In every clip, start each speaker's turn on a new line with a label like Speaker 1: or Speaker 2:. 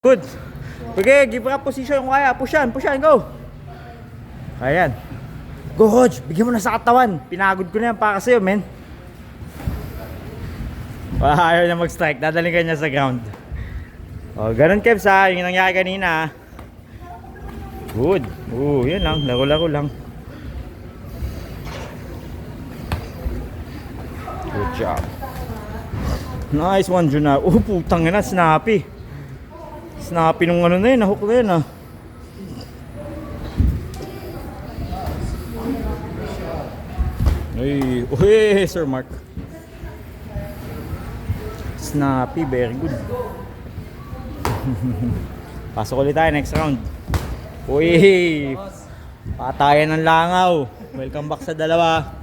Speaker 1: Good. Okay, give up position kung kaya. Push yan, go. Ayan. Go, Rog. Bigyan mo na sa katawan. Pinagod ko na yan para sa'yo, men. Ayaw na mag-strike. Dadaling ka niya sa ground. O, ganun, Kebs, ha. Yung nangyari kanina. Good. Yun lang. Laro-laro lang. Good job. Nice one, Junar. Putang ina. Snappy. Snappy nung ano na yun. Nahook na yun, ha. Hey, Sir Mark. Snappy, very good. Pasok ulit tayo next round. Uy, patayan ng langaw. Welcome back sa dalawa.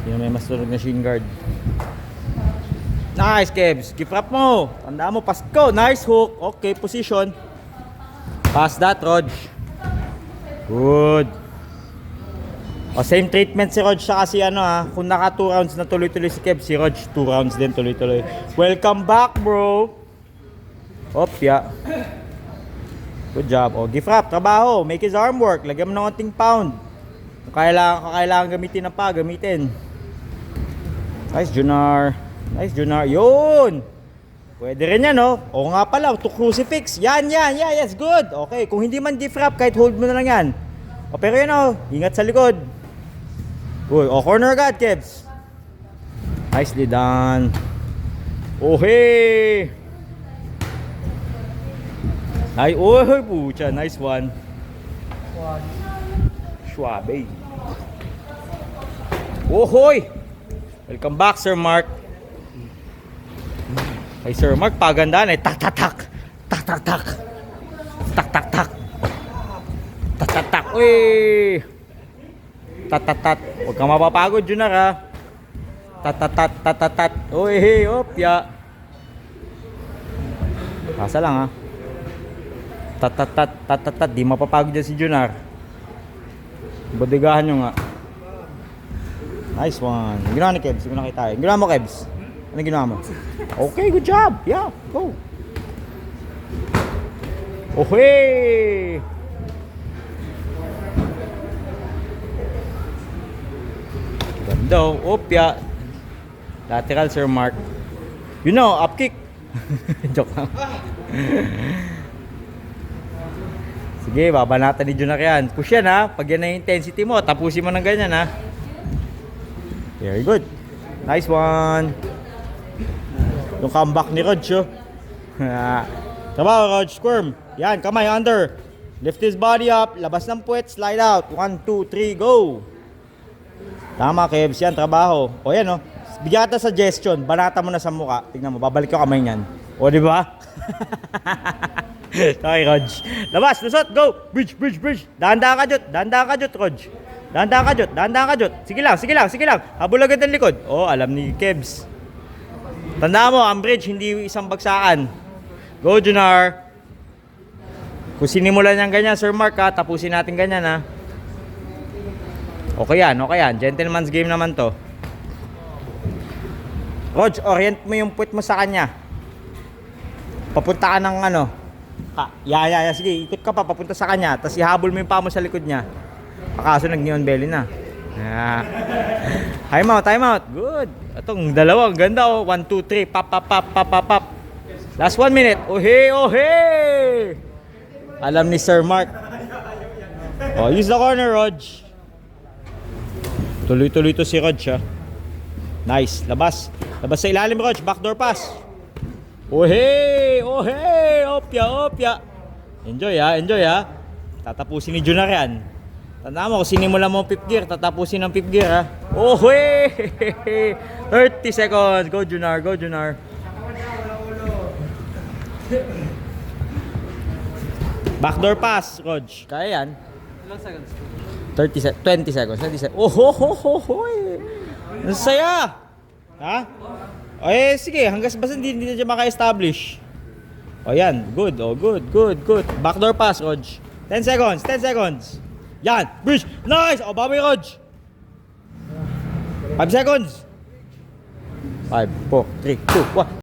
Speaker 1: Sino may mas tulog na shin guard? Nice, Kebs. Gift wrap mo. Tandaan mo, Pasko. Nice hook. Okay, position. Pass that, Rog. Good. O, same treatment si Rog siya kasi ano ha. Kung naka 2 rounds na tuloy-tuloy si Kev, si Rog 2 rounds din tuloy-tuloy. Welcome back, bro. Opya. Good job. O, gift wrap, trabaho. Make his arm work. Lagyan mo ng konting pound. Kung kailangan gamitin ng pa, gamitin. Nice, Junar. Nice, Junar. Yun. Pwede rin yan, no? O nga pala, to crucifix. Yan. Yes, good. Okay, kung hindi man gift wrap, kahit hold mo na lang yan. O, pero yan, o. Ingat sa likod. Good. O, corner agad, Kebs. Nicely done. Oh, hey. Ay, pucha. Nice one. Schwabe. Oh, hoy. Welcome back, Sir Mark. Ay, Sir Mark, pagandaan eh. Tak. Uy. Tat. Huwag kang mapapagod, Junar, ha. Tat. Uy, hey, opya. Pasa lang, ha. Tat. Di mapapagod dyan si Junar. Bodigahan nyo nga. Nice one. Ginawa ni Kebs. Hindi ko nakita. Ginawa mo, Kebs. Ano ginawa mo? Okay, good job. Yeah, go. Okay. Ganda. Opya. Lateral, Sir Mark. You know, up kick. Joke lang. Sige, babanatan ni Junar yan. Push yan, ha. Pag yan na yung intensity mo, tapusin mo ng ganyan, ha. Very good. Nice one. Yung comeback ni Rog, oh. Trabaho, Rog. Squirm. Yan, kamay under. Lift his body up. Labas ng puwet. Slide out. 1, 2, 3, go. Tama, Kebs. Yan, trabaho. O, yan, oh. Bigyan kita suggestion. Banata mo na sa mukha. Tingnan mo, babalik yung kamay niyan. O, di ba? Okay, Rog. Labas, lusot, go. Bridge. Dahan-dahan ka, Jut, Rog. Dahan-dahan ka, Jut. Sige lang. Habol agad ng likod. Oh, alam ni Kebs. Tandaan mo, ang bridge, hindi isang bagsakan. Go, Junar. Kung sinimulan niyang ganyan, Sir Mark, ha, tapusin natin ganyan, ha. Okay yan. Gentleman's game naman to. Rog, orient mo yung puwet mo sa kanya. Papunta ka ng ano. Sige, ikot ka pa, papunta sa kanya. Tapos ihabol mo yung paa mo sa likod niya. Akaso nag-neon belly na. Time out. Good. Itong dalawa, ang ganda, oh. 1, 2, 3. Pop. Last 1 minute. Oh, hey. Alam ni Sir Mark. Oh, use the corner, Rog. Tuloy to si Rog, ha. Nice. Labas sa ilalim, Rog. Backdoor pass. Oh, hey. Opya. Enjoy, ha. Tatapusin ni Junar yan. Tandaan mo, kung sinimulan mo 5th gear, tatapusin ng 5th gear, ha. Oh, hey. 30 seconds. Go, Junar. Backdoor pass, Rog. Kaya yan.
Speaker 2: Ilang seconds?
Speaker 1: 20 seconds. Oh. Ang saya. Ha? O, sige. Basta hindi na dyan maka-establish. O, yan. Good. Backdoor pass, Rog. 10 seconds. Yan. Bridge. Nice. O, babay, Rog. 5 seconds. 5, 4, 3, 2, 1.